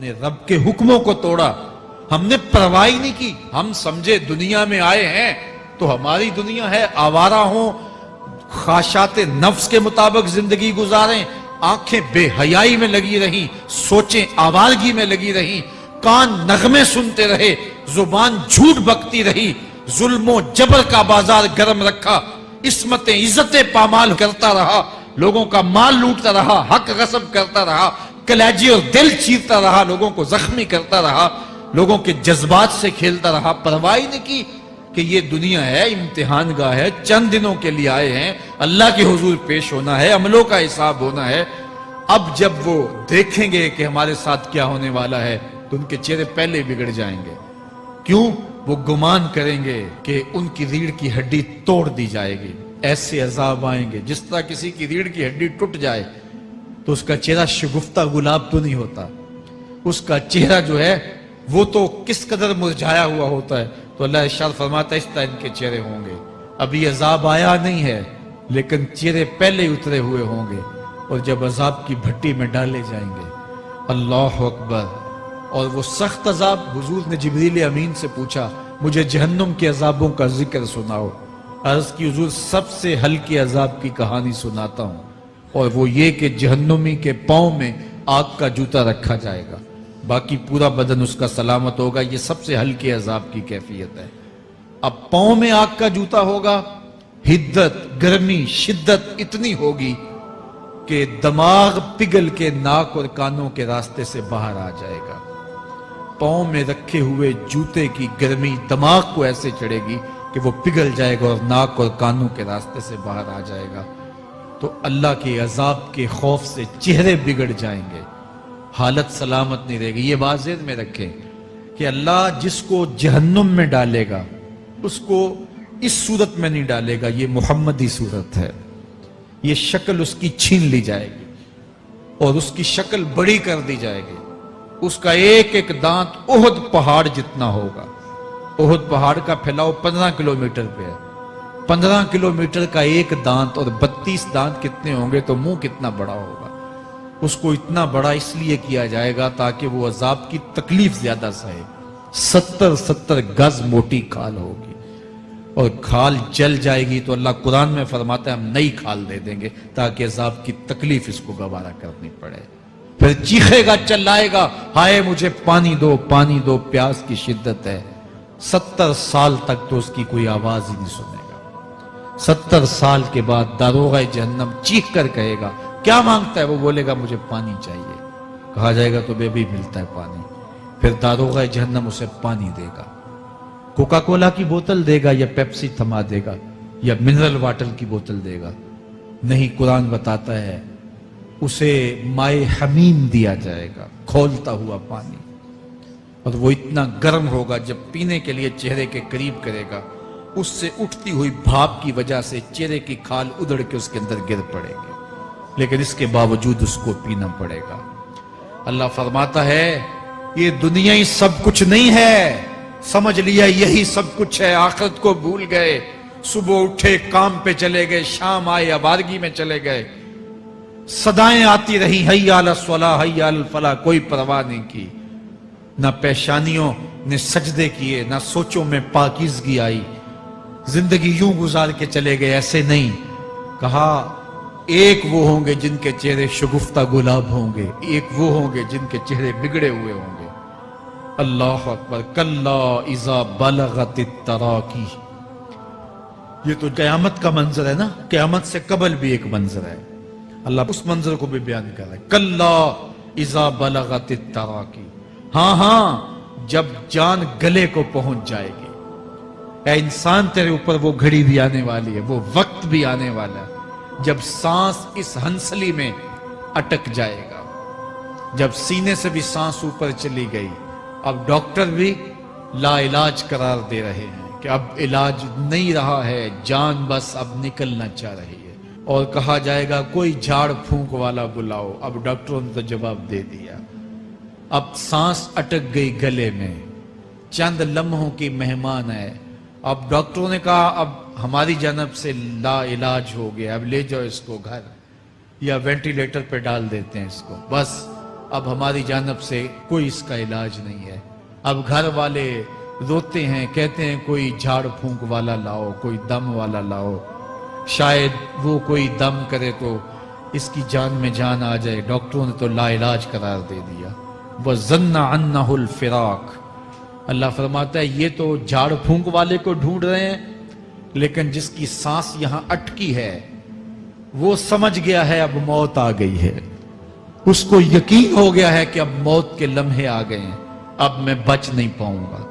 اپنے رب کے حکموں کو توڑا، ہم نے پرواہ ہی نہیں کی. ہم سمجھے دنیا میں آئے ہیں تو ہماری دنیا ہے، آوارہ ہوں، خواہشات نفس کے مطابق زندگی گزاریں، آنکھیں بے حیائی میں لگی رہیں، سوچیں آوارگی میں لگی رہیں، کان نغمے سنتے رہے، زبان جھوٹ بکتی رہی، ظلم و جبر کا بازار گرم رکھا، عصمتیں عزتیں پامال کرتا رہا، لوگوں کا مال لوٹتا رہا، حق غصب کرتا رہا، کلیجے اور دل چیرتا رہا، لوگوں کو زخمی کرتا رہا، لوگوں کے جذبات سے کھیلتا رہا. پرواہ نہیں کی کہ یہ دنیا ہے، امتحان گاہ ہے، چند دنوں کے لیے آئے ہیں، اللہ کے حضور پیش ہونا ہے، عملوں کا حساب ہونا ہے. اب جب وہ دیکھیں گے کہ ہمارے ساتھ کیا ہونے والا ہے تو ان کے چہرے پہلے بگڑ جائیں گے. کیوں؟ وہ گمان کریں گے کہ ان کی ریڑھ کی ہڈی توڑ دی جائے گی. ایسے عذاب آئیں گے جس طرح کسی کی ریڑھ کی ہڈی ٹوٹ جائے تو اس کا چہرہ شگفتہ گلاب تو نہیں ہوتا، اس کا چہرہ جو ہے وہ تو کس قدر مرجھایا ہوا ہوتا ہے. تو اللہ ارشاد فرماتا ہے اس طرح ان کے چہرے ہوں گے. ابھی عذاب آیا نہیں ہے لیکن چہرے پہلے اترے ہوئے ہوں گے، اور جب عذاب کی بھٹی میں ڈالے جائیں گے، اللہ اکبر. اور وہ سخت عذاب، حضور نے جبریل امین سے پوچھا مجھے جہنم کے عذابوں کا ذکر سناؤ. عرض کی حضور سب سے ہلکے عذاب کی کہانی سناتا ہوں، اور وہ یہ کہ جہنمی کے پاؤں میں آگ کا جوتا رکھا جائے گا، باقی پورا بدن اس کا سلامت ہوگا. یہ سب سے ہلکے عذاب کی کیفیت ہے. اب پاؤں میں آگ کا جوتا ہوگا، حدت، گرمی، شدت اتنی ہوگی کہ دماغ پگھل کے ناک اور کانوں کے راستے سے باہر آ جائے گا. پاؤں میں رکھے ہوئے جوتے کی گرمی دماغ کو ایسے چڑھے گی کہ وہ پگھل جائے گا اور ناک اور کانوں کے راستے سے باہر آ جائے گا. تو اللہ کے عذاب کے خوف سے چہرے بگڑ جائیں گے، حالت سلامت نہیں رہے گی. یہ بات ذہن میں رکھیں کہ اللہ جس کو جہنم میں ڈالے گا اس کو اس صورت میں نہیں ڈالے گا. یہ محمدی صورت ہے، یہ شکل اس کی چھین لی جائے گی اور اس کی شکل بڑی کر دی جائے گی. اس کا ایک ایک دانت احد پہاڑ جتنا ہوگا. احد پہاڑ کا پھیلاؤ 15 کلومیٹر پہ ہے. 15 کلومیٹر کا ایک دانت اور 32 دانت کتنے ہوں گے تو منہ کتنا بڑا ہوگا. اس کو اتنا بڑا اس لیے کیا جائے گا تاکہ وہ عذاب کی تکلیف زیادہ سہے. 70 گز موٹی کھال ہوگی اور کھال جل جائے گی تو اللہ قرآن میں فرماتا ہے ہم نئی کھال دے دیں گے تاکہ عذاب کی تکلیف اس کو گوارا کرنی پڑے. پھر چیخے گا، چلائے گا، ہائے مجھے پانی دو، پانی دو، پیاس کی شدت ہے. 70 سال تک تو اس کی کوئی آواز ہی نہیں سنے گا. 70 سال کے بعد داروغہ جہنم چیخ کر کہے گا کیا مانگتا ہے؟ وہ بولے گا مجھے پانی چاہیے. کہا جائے گا تو بے بھی ملتا ہے پانی. پھر داروغہ جہنم اسے پانی دے گا. کوکا کولا کی بوتل دے گا یا پیپسی تھما دے گا یا منرل واٹر کی بوتل دے گا؟ نہیں، قرآن بتاتا ہے اسے مائے حمیم دیا جائے گا، کھولتا ہوا پانی. اور وہ اتنا گرم ہوگا جب پینے کے لیے چہرے کے قریب کرے گا اس سے اٹھتی ہوئی بھاپ کی وجہ سے چہرے کی کھال ادڑ کے اس کے اندر گر پڑے گی، لیکن اس کے باوجود اس کو پینا پڑے گا. اللہ فرماتا ہے یہ دنیا ہی سب کچھ نہیں ہے، سمجھ لیا یہی سب کچھ ہے، آخرت کو بھول گئے. صبح اٹھے کام پہ چلے گئے، شام آئے آوارگی میں چلے گئے، صدائیں آتی رہی حی علی الصلاۃ حی علی الفلاح، کوئی پرواہ نہیں کی. نہ پیشانیوں نے سجدے کیے، نہ سوچوں میں پاکیزگی آئی. زندگی یوں گزار کے چلے گئے. ایسے نہیں، کہا ایک وہ ہوں گے جن کے چہرے شگفتہ گلاب ہوں گے، ایک وہ ہوں گے جن کے چہرے بگڑے ہوئے ہوں گے. اللہ اکبر. کلا اذا بلغت التراقی. یہ تو قیامت کا منظر ہے نا، قیامت سے قبل بھی ایک منظر ہے. اللہ اس منظر کو بھی بیان کر رہا ہے. کلا اذا بلغت التراقی. ہاں جب جان گلے کو پہنچ جائے گی. اے انسان تیرے اوپر وہ گھڑی بھی آنے والی ہے، وہ وقت بھی آنے والا ہے جب سانس اس ہنسلی میں اٹک جائے گا، جب سینے سے بھی سانس اوپر چلی گئی. اب ڈاکٹر بھی لا علاج قرار دے رہے ہیں کہ اب علاج نہیں رہا ہے، جان بس اب نکلنا چاہ رہی ہے. اور کہا جائے گا کوئی جھاڑ پھونک والا بلاؤ. اب ڈاکٹروں نے تو جواب دے دیا. اب سانس اٹک گئی گلے میں، چند لمحوں کی مہمان ہے. اب ڈاکٹروں نے کہا اب ہماری جانب سے لا علاج ہو گیا، اب لے جاؤ اس کو گھر یا وینٹیلیٹر پہ ڈال دیتے ہیں اس کو. بس اب ہماری جانب سے کوئی اس کا علاج نہیں ہے. اب گھر والے روتے ہیں, کہتے ہیں کوئی جھاڑ پھونک والا لاؤ, کوئی دم والا لاؤ, شاید وہ کوئی دم کرے تو اس کی جان میں جان آ جائے. ڈاکٹروں نے تو لا علاج قرار دے دیا. وَظَنَّ عَنَّهُ الْفِرَاقِ. اللہ فرماتا ہے یہ تو جھاڑ پھونک والے کو ڈھونڈ رہے ہیں, لیکن جس کی سانس یہاں اٹکی ہے وہ سمجھ گیا ہے اب موت آ گئی ہے. اس کو یقین ہو گیا ہے کہ اب موت کے لمحے آ گئے ہیں, اب میں بچ نہیں پاؤں گا.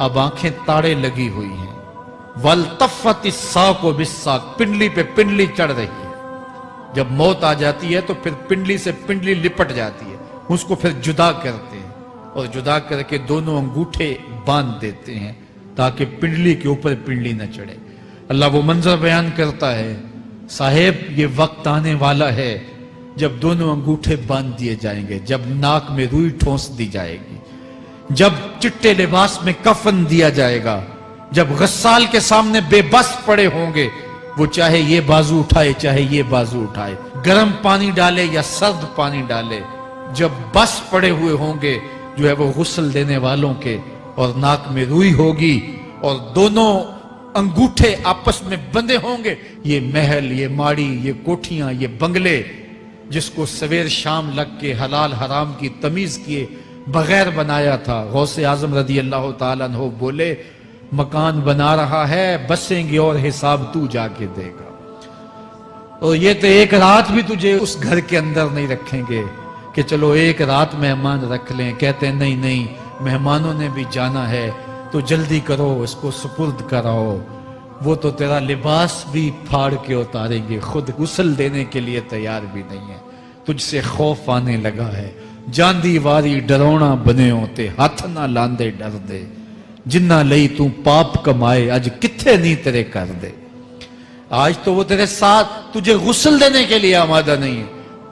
اب آنکھیں تاڑے لگی ہوئی ہیں. وَالْتَفَّتِ السَّاقُ بِالسَّاقِ. پنڈلی پہ پنڈلی چڑھ رہی ہے. جب موت آ جاتی ہے تو پھر پنڈلی سے پنڈلی لپٹ جاتی ہے, اس کو پھر جدا کرتے ہیں اور جدا کر کے دونوں انگوٹھے باندھ دیتے ہیں تاکہ پنڈلی کے اوپر پنڈلی نہ چڑھے. اللہ وہ منظر بیان کرتا ہے, صاحب یہ وقت آنے والا ہے جب دونوں انگوٹھے باندھ دیے جائیں گے, جب ناک میں روئی ٹھونس دی جائے گی, جب چٹے لباس میں کفن دیا جائے گا, جب غسال کے سامنے بے بس پڑے ہوں گے, وہ چاہے یہ بازو اٹھائے چاہے یہ بازو اٹھائے, گرم پانی ڈالے یا سرد پانی ڈالے, جب بس پڑے ہوئے ہوں گے جو ہے وہ غسل دینے والوں کے, اور ناک میں روئی ہوگی اور دونوں انگوٹھے آپس میں بندے ہوں گے. یہ محل, یہ ماڑی, یہ کوٹھیاں, یہ بنگلے جس کو سویر شام لگ کے حلال حرام کی تمیز کیے بغیر بنایا تھا, غوث اعظم رضی اللہ تعالیٰ عنہ بولے مکان بنا رہا ہے, بسیں گے اور حساب تو جا کے دے گا. اور یہ تو ایک رات بھی تجھے اس گھر کے اندر نہیں رکھیں گے کہ چلو ایک رات مہمان رکھ لیں. کہتے ہیں نہیں نہیں, مہمانوں نے بھی جانا ہے تو جلدی کرو, اس کو سپرد کراؤ. وہ تو تیرا لباس بھی پھاڑ کے اتاریں گے, خود غسل دینے کے لیے تیار بھی نہیں ہے. تجھ سے خوف آنے لگا ہے, جاندی واری ڈرونا بنے ہوتے, ہاتھ نہ لاندے ڈر دے, جنہ لئی تو پاپ کمائے اج کتھے نہیں تیرے کر دے. آج تو وہ تیرے ساتھ تجھے غسل دینے کے لیے آمادہ نہیں ہے.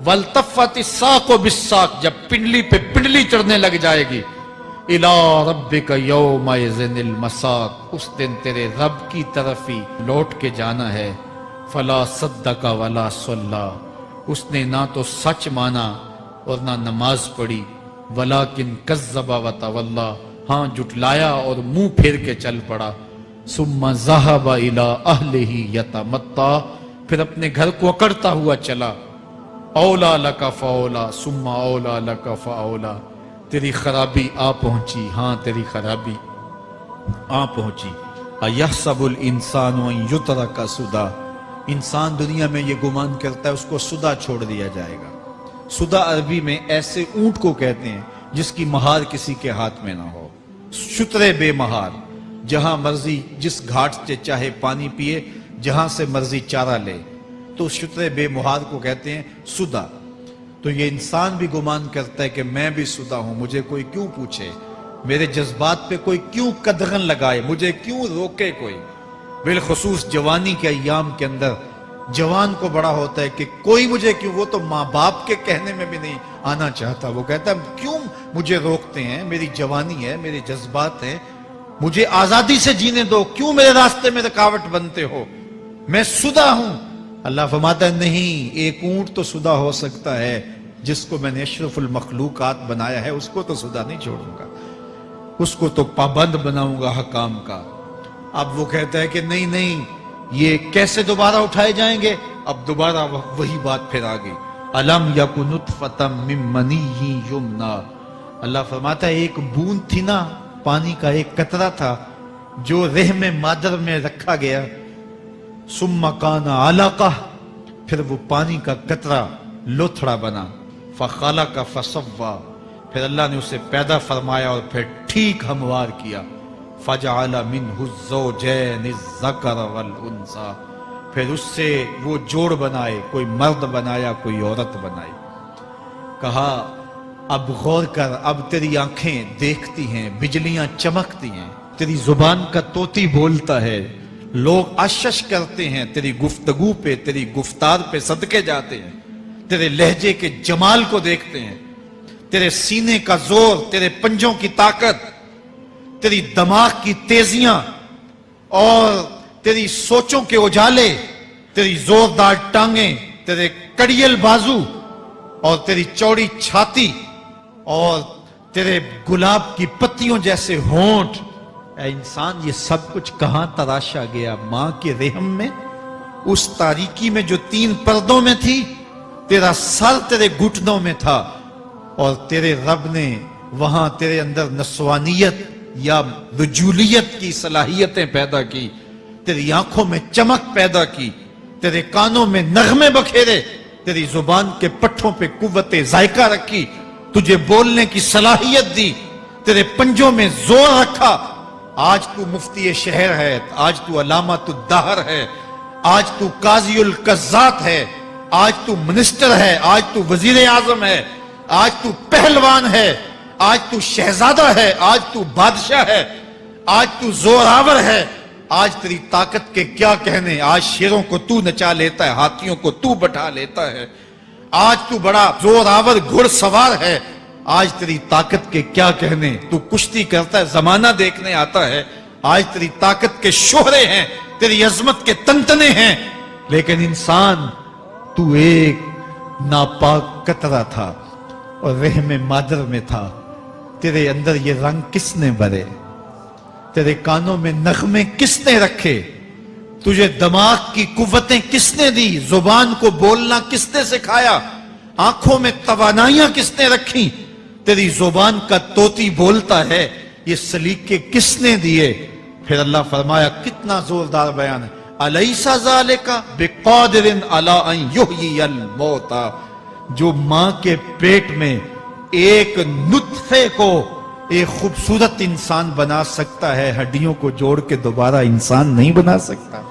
وَالْتَفَّتِ السَّاقُ بِالسَّاقِ. جب پنڈلی پہ پنڈلی چڑھنے لگ جائے گی, إِلَىٰ رَبِّكَ يَوْمَئِذٍ الْمَسَاقُ. اس دن تیرے رب کی طرف ہی لوٹ کے جانا ہے. فَلَا صَدَّقَ وَلَا صَلَّىٰ. اس نے نہ تو سچ مانا اور نہ نماز پڑھی. وَلَٰكِنْ كَذَّبَ وَتَوَلَّىٰ. ہاں جھٹلایا اور منہ پھیر کے چل پڑا. ثُمَّ ذَهَبَ إِلَىٰ أَهْلِهِ يَتَمَطَّىٰ. پھر اپنے گھر کو اکڑتا ہوا چلا. اولا لک فاولا ثم اولا لک فاولا. تیری خرابی آ پہنچی, ہاں تیری خرابی آ پہنچی. اَيَحْسَبُ الْإِنسَانُ أَن يُتْرَكَ سُدًى. انسان دنیا میں یہ گمان کرتا ہے اس کو سدا چھوڑ دیا جائے گا. سدا عربی میں ایسے اونٹ کو کہتے ہیں جس کی مہار کسی کے ہاتھ میں نہ ہو. شترے بے مہار, جہاں مرضی جس گھاٹ سے چاہے پانی پیے, جہاں سے مرضی چارہ لے, تو شترے بے مہار کو کہتے ہیں سدا. تو یہ انسان بھی گمان کرتا ہے کہ میں بھی سدا ہوں, مجھے کوئی کیوں پوچھے, میرے جذبات پہ کوئی کیوں قدغن لگائے, مجھے کیوں روکے کوئی. بالخصوص جوانی کے ایام کے اندر جوان کو بڑا ہوتا ہے کہ کوئی مجھے کیوں. وہ تو ماں باپ کے کہنے میں بھی نہیں آنا چاہتا, وہ کہتا ہے کیوں مجھے روکتے ہیں, میری جوانی ہے, میرے جذبات ہیں, مجھے آزادی سے جینے دو, کیوں میرے راستے میں رکاوٹ بنتے ہو, میں سدا ہوں. اللہ فرماتا ہے نہیں, ایک اونٹ تو سدا ہو سکتا ہے, جس کو میں نے اشرف المخلوقات بنایا ہے اس کو تو سدا نہیں چھوڑوں گا, اس کو تو پابند بناؤں گا حکام کا. اب وہ کہتا ہے کہ نہیں نہیں, یہ کیسے دوبارہ اٹھائے جائیں گے. اب دوبارہ وہی بات پھر آ گئی. الم یکن نطفۃ من منی یمنی. اللہ فرماتا ہے ایک بوند تھی نا, پانی کا ایک قطرہ تھا جو رحم مادر میں رکھا گیا. ثم کان علقہ, پھر وہ پانی کا قطرہ لوتھڑا بنا. فخلق فسوی, پھر اللہ نے اسے پیدا فرمایا اور پھر ٹھیک ہموار کیا. فجعل منہ الزوجین الذکر والانثی, پھر اس سے وہ جوڑ بنائے, کوئی مرد بنایا کوئی عورت بنائی. کہا اب غور کر, اب تیری آنکھیں دیکھتی ہیں, بجلیاں چمکتی ہیں, تیری زبان کا طوطی بولتا ہے, لوگ اشش کرتے ہیں تیری گفتگو پہ, تیری گفتار پہ صدقے جاتے ہیں, تیرے لہجے کے جمال کو دیکھتے ہیں, تیرے سینے کا زور, تیرے پنجوں کی طاقت, تیری دماغ کی تیزیاں اور تیری سوچوں کے اجالے, تیری زوردار ٹانگیں, تیرے کڑیل بازو اور تیری چوڑی چھاتی, اور تیرے گلاب کی پتیوں جیسے ہونٹ، اے انسان یہ سب کچھ کہاں تراشا گیا؟ ماں کے رحم میں، اس تاریکی میں جو 3 پردوں میں تھی، تیرا سر تیرے گھٹنوں میں تھا، اور تیرے رب نے وہاں تیرے اندر نسوانیت یا رجولیت کی صلاحیتیں پیدا کی، تیری آنکھوں میں چمک پیدا کی، تیرے کانوں میں نغمے بکھیرے، تیری زبان کے پٹھوں پہ قوت ذائقہ رکھی، تجھے بولنے کی صلاحیت دی، تیرے پنجوں میں زور رکھا۔ آج تو مفتی شہر ہے، آج تو علامۃ الدہر ہے، آج تو قاضی القضات ہے، آج تو منسٹر ہے، آج تو وزیر اعظم ہے، آج تو پہلوان ہے، آج تو شہزادہ ہے، آج تو بادشاہ ہے، آج تو زوراور ہے، آج تیری طاقت کے کیا کہنے۔ آج شیروں کو تو نچا لیتا ہے، ہاتھیوں کو تو بٹھا لیتا ہے، آج تو بڑا زوراور گھڑ سوار ہے، آج تیری طاقت کے کیا کہنے۔ تو کشتی کرتا ہے، زمانہ دیکھنے آتا ہے، آج تیری طاقت کے شوہرے ہیں، تیری عظمت کے تنتنے ہیں، لیکن انسان تو ایک ناپاک قطرہ تھا اور رحم مادر میں تھا۔ تیرے اندر یہ رنگ کس نے بھرے؟ تیرے کانوں میں نغمے کس نے رکھے؟ تجھے دماغ کی قوتیں کس نے دی؟ زبان کو بولنا کس نے سکھایا؟ آنکھوں میں توانائیاں کس نے رکھی؟ تیری زبان کا طوطی بولتا ہے، یہ سلیقے کس نے دیے؟ پھر اللہ فرمایا، کتنا زوردار بیان ہے، الیس ذالک بقادر علی ان یحیی الموتى۔ جو ماں کے پیٹ میں ایک نطفے کو ایک خوبصورت انسان بنا سکتا ہے، ہڈیوں کو جوڑ کے دوبارہ انسان نہیں بنا سکتا؟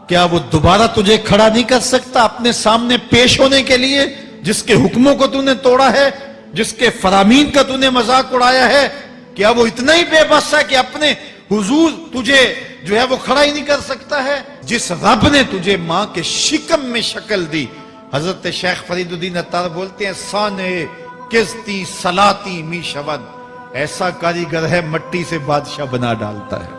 کیا وہ دوبارہ تجھے کھڑا نہیں کر سکتا اپنے سامنے پیش ہونے کے لیے؟ جس کے حکموں کو تو نے توڑا ہے، جس کے فرامین کا تو نے مذاق اڑایا ہے، کیا وہ اتنا ہی بے بس ہے کہ اپنے حضور تجھے جو ہے وہ کھڑا ہی نہیں کر سکتا ہے؟ جس رب نے تجھے ماں کے شکم میں شکل دی، حضرت شیخ فرید الدین عطار بولتے ہیں، سانے کستی سلاتی می شود، ایسا کاریگر ہے مٹی سے بادشاہ بنا ڈالتا ہے۔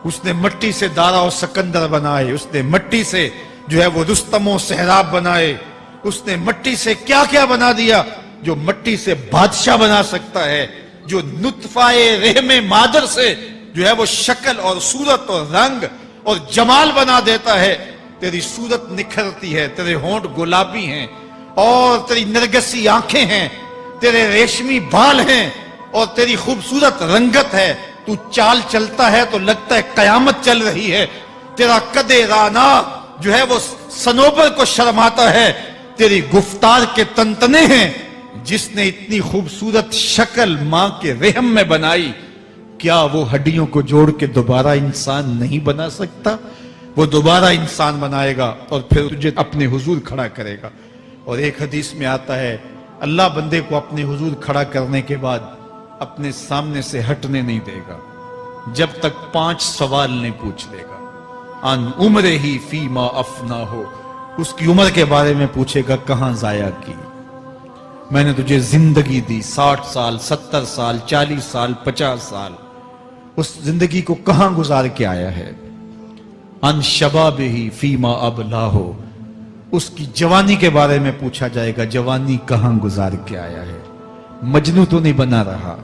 اس نے مٹی سے دارا و سکندر بنائے، اس نے مٹی سے جو ہے وہ رستم و سہراب بنائے، اس نے مٹی سے کیا کیا بنا دیا جو مٹی سے بادشاہ بنا سکتا ہے، جو نطفہ رحم مادر سے جو ہے وہ شکل اور صورت اور رنگ اور جمال بنا دیتا ہے۔ تیری صورت نکھرتی ہے، تیرے ہونٹ گلابی ہیں اور تیری نرگسی آنکھیں ہیں، تیرے ریشمی بال ہیں اور تیری خوبصورت رنگت ہے، تو چال چلتا ہے تو لگتا ہے قیامت چل رہی ہے، تیرا قد رانا جو ہے وہ صنوبر کو شرماتا ہے، تیری گفتار کے تنتنے ہیں۔ جس نے اتنی خوبصورت شکل ماں کے رحم میں بنائی، کیا وہ ہڈیوں کو جوڑ کے دوبارہ انسان نہیں بنا سکتا؟ وہ دوبارہ انسان بنائے گا اور پھر تجھے اپنے حضور کھڑا کرے گا۔ اور ایک حدیث میں آتا ہے، اللہ بندے کو اپنے حضور کھڑا کرنے کے بعد اپنے سامنے سے ہٹنے نہیں دے گا جب تک 5 سوال نہیں پوچھ لے گا۔ ان عمرہ ہی فیما افنا ہو، اس کی عمر کے بارے میں پوچھے گا، کہاں ضائع کی؟ میں نے تجھے زندگی دی، 60 سال 70 سال 40 سال 50 سال، اس زندگی کو کہاں گزار کے آیا ہے؟ ان شباب ہی فیما ابلا ہو، اس کی جوانی کے بارے میں پوچھا جائے گا، جوانی کہاں گزار کے آیا ہے؟ مجنوں تو نہیں بنا رہا،